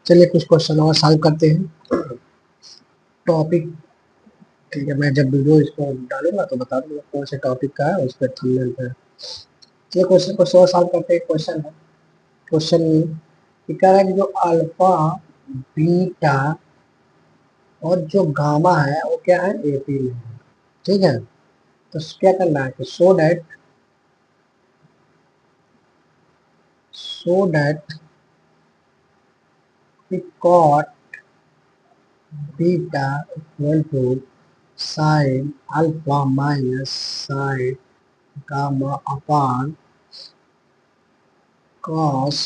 चलिए कुछ क्वेश्चन और सॉल्व करते हैं। टॉपिक, ठीक है, मैं जब वीडियो इसको डालूंगा तो बता दूंगा कौन से टॉपिक का है, उस पर थंबनेल पे। चलिए क्वेश्चन को सॉल्व करते हैं। क्वेश्चन है, क्वेश्चन ये कह रहा है कि जो अल्फा, बीटा और जो गामा है वो क्या है, एपी में है। ठीक है, तो क्या करना है कि so that cot beta equal to sine alpha minus sine gamma upon cos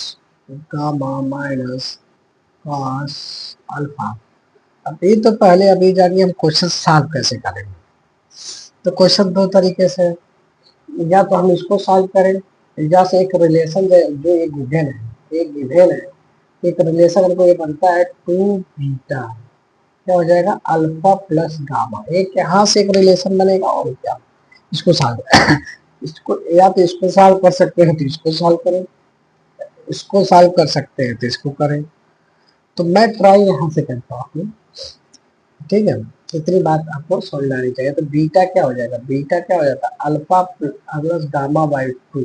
gamma minus cos alpha. अब ये तो पहले अभी जानिए हम क्वेश्चन सॉल्व कैसे करेंगे। तो क्वेश्चन दो तरीके से, या तो हम इसको सॉल्व करें, या से एक रिलेशन जो एक गिवन है, एक रिलेशन हमको ये बनता है टू बीटा, क्या हो जाएगा, अल्फा प्लस गामा। एक यहाँ से एक रिलेशन बनेगा और क्या, इसको सॉल्व इसको या तो इसको सॉल्व कर सकते हैं तो इसको सॉल्व करें, इसको सॉल्व कर सकते हैं तो इसको करें। तो मैं ट्राई यहाँ से करता हूँ। ठीक है, इतनी बात आपको समझ में आनी चाहिए। तो बीटा क्या हो जाएगा, बीटा क्या हो जाता है, alpha plus gamma by to.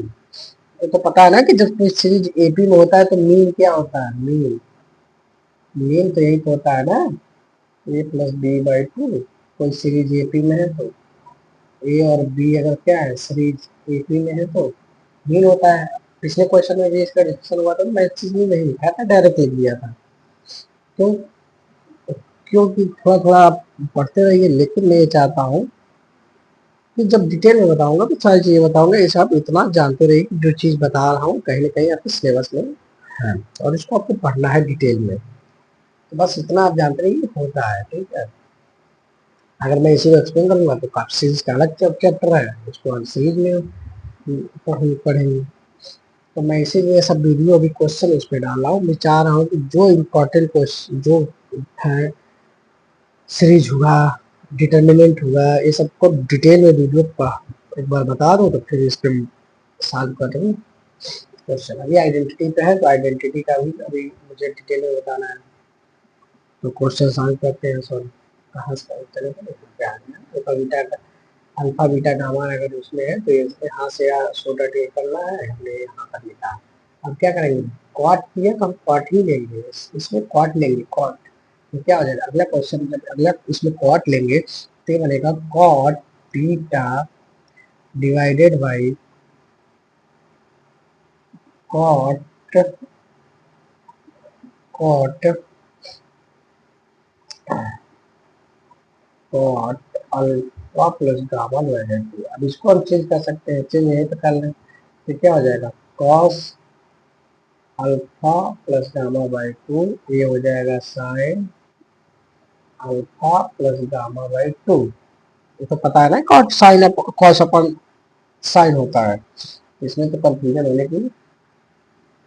ये तो पता है ना कि जब कोई सीरीज एपी में होता है तो मीन क्या होता है, मीन मीन तो यही तो होता है ना, ए प्लस बी बाई टू। कोई सीरीज एपी में है तो ए और बी अगर क्या है, सीरीज एपी में है तो मीन होता है। पिछले क्वेश्चन में भी इसका डिस्कशन हुआ था, तो मैं इस चीज में नहीं लिखा था, डायरेक्ट लिख दिया था। तो क्योंकि थोड़ा थोड़ा आप पढ़ते रहिए, लेकिन मैं ये चाहता हूँ कि जब डिटेल में बताऊंगा तो सारी चीजें बताऊंगा। ये सब इतना जानते रहिए कि जो चीज बता रहा हूँ कहीं ना कहीं आपके सिलेबस में है और इसको आपको पढ़ना है डिटेल में। तो बस इतना आप जानते रहिए कि होता है। ठीक है, अगर मैं इसी को एक्सप्लेन करूंगा तो काफी सीरीज का अलग चैप्टर है, उसको हम सीरीज में पढ़ेंगे। तो मैं इसीलिए सब वीडियो अभी क्वेश्चन इस पे डाल रहा हूँ। मैं चाह रहा हूँ कि जो इम्पोर्टेंट क्वेश्चन जो है, सीरीज हुआ, डिटर्मिनेंट हुआ, ये सबको डिटेल में वीडियो एक बार बता दूं तो फिर इस पे सॉल्व करेंगे क्वेश्चन। अभी आइडेंटिटी पे है तो आइडेंटिटी का भी अभी मुझे डिटेल में बताना है। तो क्वेश्चन सॉल्व करते हैं। सॉल्व कहाँ से चलेगा, क्या है तो बीटा का अल्फा बीटा गामा अगर उसमें है तो यहाँ से सोडा टेक करना है, हमने यहाँ कर लिखा है। अब क्या करेंगे, कॉट किया तो हम कॉट ही लेंगे, इसमें कॉट लेंगे कॉट। तो क्या हो जाएगा अगला क्वेश्चन, जब अगला इसमें कॉट लेंगे तो ये बनेगा cot beta divided by cot cot cot alpha plus gamma divided by. अब इसको हम चेंज कर सकते हैं, चेंज यही तो कर लें। तो क्या हो जाएगा, cos alpha plus gamma by to, ये हो जाएगा sine alpha plus gamma by to. ये तो पता है ना, कॉट साइन कॉस अपन साइन होता है, इसमें तो कंफ्यूजन होने की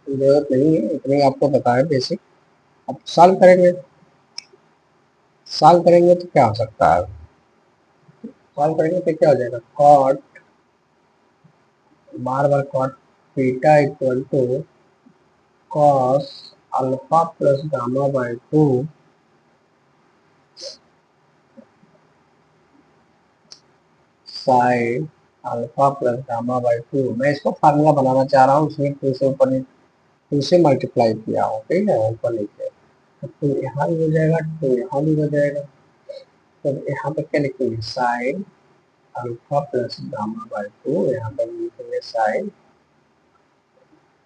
जरूरत नहीं है, इतने आपको पता है बेसिक। अब सॉल्व करेंगे तो क्या हो सकता है, सॉल्व करेंगे तो क्या हो जाएगा, कॉट बार बार cot beta equal to cos alpha plus gamma by two sine alpha plus gamma by two. मैं इसको फार्मूला बनाना चाह रहा हूँ, उसमें टू से ऊपर टू से मल्टीप्लाई किया हूँ। ठीक है, ऊपर नीचे तो यहाँ भी हो जाएगा, तो यहाँ भी हो जाएगा। तो यहाँ पर क्या लिखेंगे, sine alpha plus gamma by two, यहाँ पर लिखेंगे साइन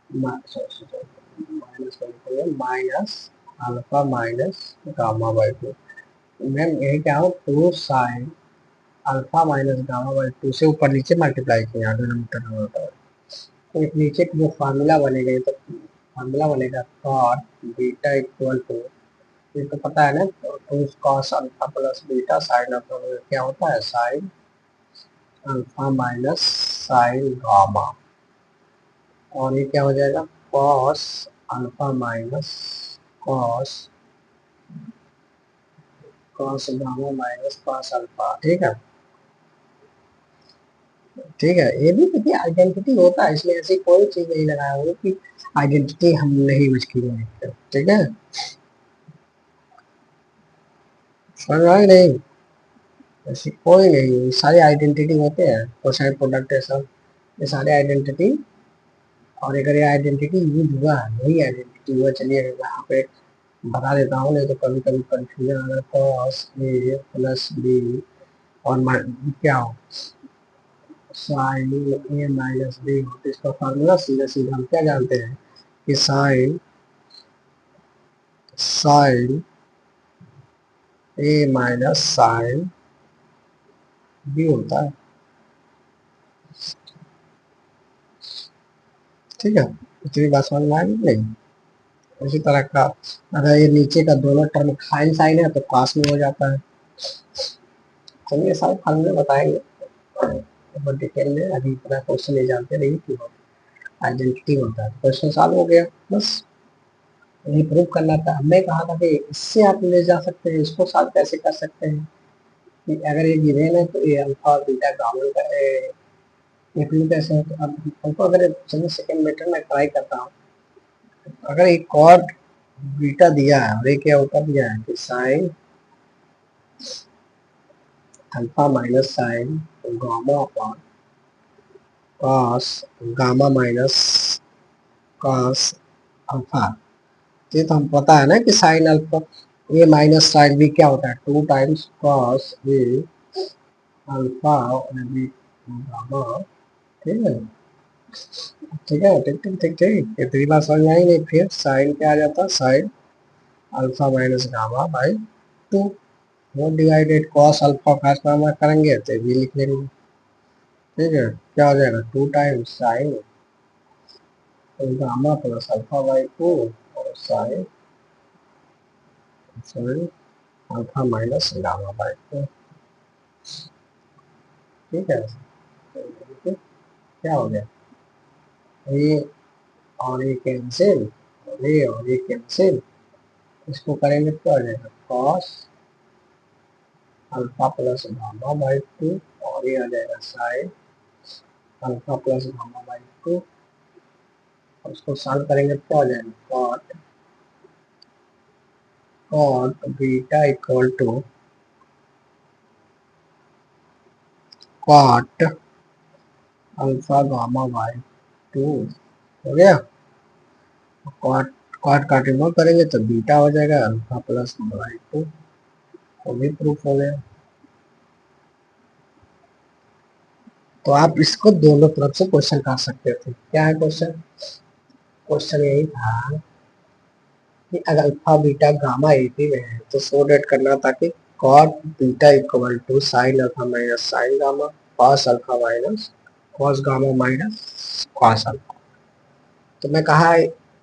माइनस लिखेंगे minus alpha minus gamma by two. Ma'am यही क्या हो, two sine alpha minus gamma by two से ऊपर नीचे मल्टीप्लाई किया डिनोमिनेटर में होता है। तो एक नीचे जो फार्मूला बनेगा, तो फार्मूला बनेगा कॉट बीटा इक्वल टू, ये तो पता है ना, two cos alpha plus beta sine alpha क्या होता है, sine alpha minus sine gamma. और ये क्या हो जाएगा, cos alpha minus cos cos gamma minus cos alpha. ठीक है, ठीक है, ये भी देखिए आइडेंटिटी होता है, इसमें ऐसी कोई चीज नहीं लगाया हुआ कि आइडेंटिटी हम नहीं यूज की है। ठीक है, समझ में आया नहीं? ऐसी कोई नहीं, सारे आइडेंटिटी होते हैं, कोसाइन प्रोडक्ट है सब, ये सारे आइडेंटिटी। और अगर ये आइडेंटिटी यूज हुआ है, वही आइडेंटिटी हुआ, चलिए यहाँ पे बता देता हूँ, नहीं तो कभी कभी कंफ्यूजन अगर कॉस ए प्लस बी और क्या हो साइन ए माइनस बी हो, तो इसका फार्मूला सीधा सीधा हम क्या जानते हैं कि साइन साइन ए माइनस साइन बी होता है। ठीक है, इतनी बात समझ में आएगी नहीं? उसी तरह का अगर ये नीचे का दोनों टर्म साइन साइन है तो पास में हो जाता है। चलिए सारे फार्मूले बताएंगे बहुत डिटेल में, अभी इतना क्वेश्चन नहीं जानते नहीं कि आइडेंटिटी होता है। क्वेश्चन सॉल्व हो गया, बस यही प्रूव करना था। हमने कहा था कि इससे आप ले जा सकते हैं, इसको सॉल्व कैसे कर सकते हैं कि अगर ये गिवन है तो ये अल्फा और बीटा गामा का निकलू कैसे है। तो अब हमको अगर चलिए सेकंड मेथड में ट्राई करता हूँ, अगर एक कॉट बीटा दिया है और एक क्या ऊपर दिया है कि sign alpha minus sine gamma upon cos gamma minus cos alpha. ये तो हम पता है ना कि साइन अल्फा ए माइनस साइन बी क्या होता है, 2 टाइम्स कॉस ए अल्फा और बी गामा। ठीक है, ठीक है, ठीक ठीक ठीक ठीक, इतनी बात समझ में आई नहीं? फिर साइन क्या आ जाता है, sine alpha minus gamma by 2, वो डिवाइडेड कॉस अल्फा का गामा करेंगे तो भी लिख लेंगे। ठीक है, क्या हो जाएगा, 2 times sine gamma plus alpha by 2 और sine sine alpha minus gamma by 2। ठीक है, तो क्या हो गया, ये और ये कैंसिल, और ये कैंसिल, इसको करेंगे तो आ जाएगा cos alpha plus gamma by 2 और ये आ जाएगा sine alpha plus gamma by 2 और उसको सॉल्व करेंगे तो आ जाएगा cot cot beta equal to cot alpha gamma by 2 हो गया। कॉट कॉट का रिमूव करेंगे तो बीटा हो जाएगा अल्फा प्लस बाई 2, वो भी प्रूफ हो गया। तो आप इसको दोनों तरफ से क्वेश्चन कर सकते थे। क्या है क्वेश्चन, क्वेश्चन यही था कि अगर अल्फा बीटा गामा एक ही में है तो सो डेट करना था कि cot beta equal to sine alpha minus sine gamma cos alpha minus cos gamma minus cos alpha. तो मैं कहा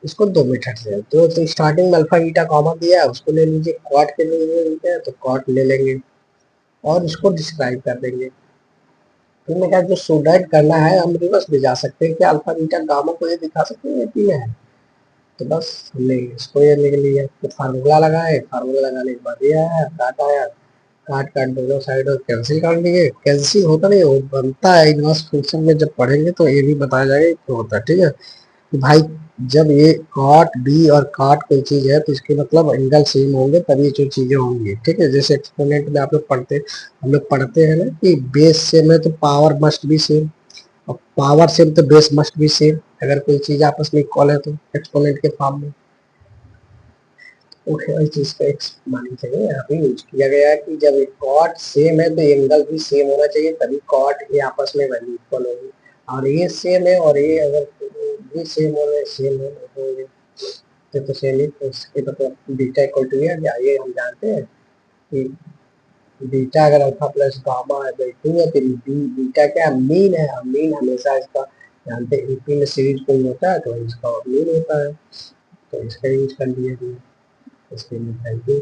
इसको दो मेथड से, तो स्टार्टिंग में अल्फा बीटा गामा दिया है उसको ले लीजिए, कॉट के लिए लिया है तो कॉट ले लेंगे और इसको डिस्क्राइब कर देंगे। फिर मैं कहा जो सोडाइट करना है हम रिवर्स भी जा सकते हैं कि अल्फा बीटा गामा को ये दिखा सकते हैं कि है। तो बस हमने इसको ये लिख लिया, तो फार्मूला लगाए, फार्मूला लगाने के बाद ये आया काट आया, काट काट दोनों साइड और कैंसिल कर दिए। कैंसिल होता नहीं, वो बनता है इनवर्स फंक्शन में, जब पढ़ेंगे तो ये भी बताया जाएगा क्यों होता है। ठीक है, कि भाई जब ये कॉट बी और कॉट कोई चीज है तो इसके मतलब एंगल सेम होंगे तभी जो चीजें होंगी। ठीक है, जैसे एक्सपोनेंट में आप लोग पढ़ते, हम लोग पढ़ते हैं ना कि बेस सेम है तो पावर मस्ट बी सेम, और पावर सेम तो बेस मस्ट बी सेम। अगर कोई चीज आपस में इक्वल है तो एक्सपोनेंट के फॉर्म में, ओके, इस चीज का एक माननी चाहिए, यहाँ पे यूज किया गया है कि जब कॉट सेम है तो एंगल भी सेम होना चाहिए तभी कॉट ये आपस में वैल्यू इक्वल होगी। और ये सेम है और ये अगर भी सेम हो रहे सेम है तो सेम ही, तो इसके मतलब बीटा इक्वल टू ये हम जानते हैं कि बीटा अगर अल्फा प्लस गामा है तो 2 है, तो बीटा क्या मीन है, मीन हमेशा इसका जानते हैं, यूपी में सीरीज कोई होता है तो इसका मीन होता है, तो इसका यूज कर लिया इसके लिए थैंक यू।